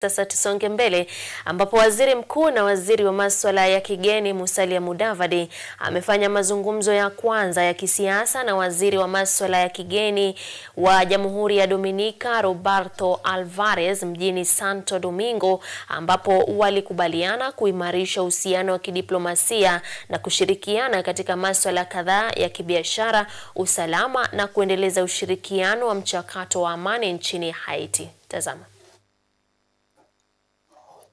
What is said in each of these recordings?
Sasa tusonge mbele ambapo waziri mkuu na waziri wa masuala ya kigeni Musalia Mudavadi amefanya mazungumzo ya kwanza ya kisiasa na waziri wa masuala ya kigeni wa Jamhuri ya Dominica Roberto Alvarez mjini Santo Domingo, ambapo walikubaliana kuimarisha uhusiano wa kidiplomasia na kushirikiana katika masuala kadhaa ya kibiashara, usalama na kuendeleza ushirikiano wa mchakato wa amani nchini Haiti. Tazama.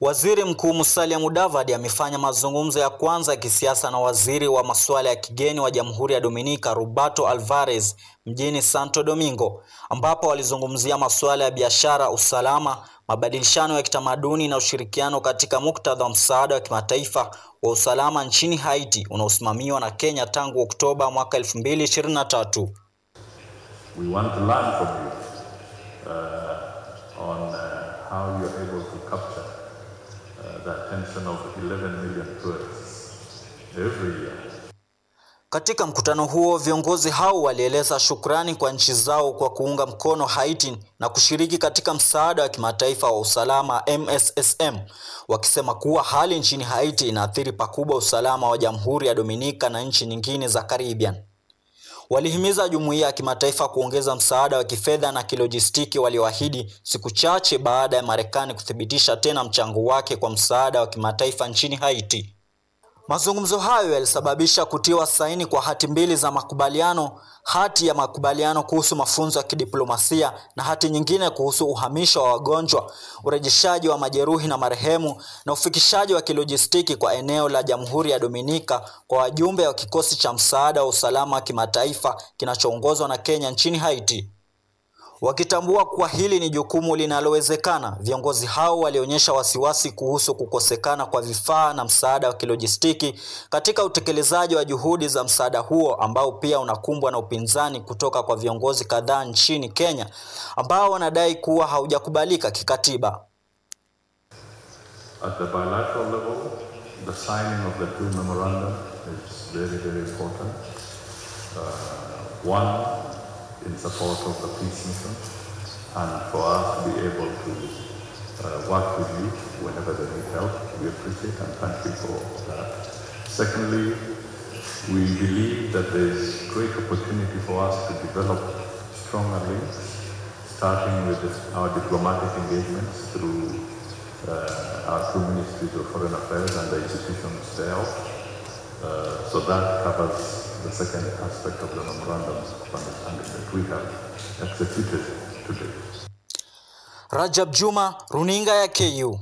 Waziri Mkuu Musalia Mudavadi amefanya mazungumzo ya kwanza ya kisiasa na waziri wa masuala ya kigeni wa Jamhuri ya Dominica Roberto Alvarez mjini Santo Domingo, ambapo walizungumzia masuala ya biashara, usalama, mabadilishano ya kitamaduni na ushirikiano katika muktadha wa msaada wa kimataifa wa usalama nchini Haiti unaosimamiwa na Kenya tangu Oktoba mwaka 2023. We want to learn from you on how you are able to capture the attention of 11 million tourists every year. Katika mkutano huo, viongozi hao walieleza shukrani kwa nchi zao kwa kuunga mkono Haiti na kushiriki katika msaada wa kimataifa wa usalama MSSM, wakisema kuwa hali nchini Haiti inaathiri pakubwa usalama wa Jamhuri ya Dominica na nchi nyingine za Caribbean. Walihimiza jumuiya ya kimataifa kuongeza msaada wa kifedha na kilojistiki walioahidi siku chache baada ya Marekani kuthibitisha tena mchango wake kwa msaada wa kimataifa nchini Haiti. Mazungumzo hayo yalisababisha kutiwa saini kwa hati mbili za makubaliano, hati ya makubaliano kuhusu mafunzo ya kidiplomasia na hati nyingine kuhusu uhamisho wa wagonjwa, urejeshaji wa majeruhi na marehemu na ufikishaji wa kilojistiki kwa eneo la Jamhuri ya Dominica kwa wajumbe wa kikosi cha msaada wa usalama wa kimataifa kinachoongozwa na Kenya nchini Haiti. Wakitambua kuwa hili ni jukumu linalowezekana, viongozi hao walionyesha wasiwasi kuhusu kukosekana kwa vifaa na msaada wa kilojistiki katika utekelezaji wa juhudi za msaada huo, ambao pia unakumbwa na upinzani kutoka kwa viongozi kadhaa nchini Kenya ambao wanadai kuwa haujakubalika kikatiba. At the bilateral level, the signing of the two memoranda is very, very important. One, in support of the peace mission, and for us to be able to work with you whenever they need help. We appreciate and thank you for that. Secondly, we believe that there is great opportunity for us to develop stronger links, starting with our diplomatic engagements through our two ministries of foreign affairs and the institutions there. So that covers the second aspect of the memorandum of understanding that we have executed today. Rajab Juma, Runinga ya KU.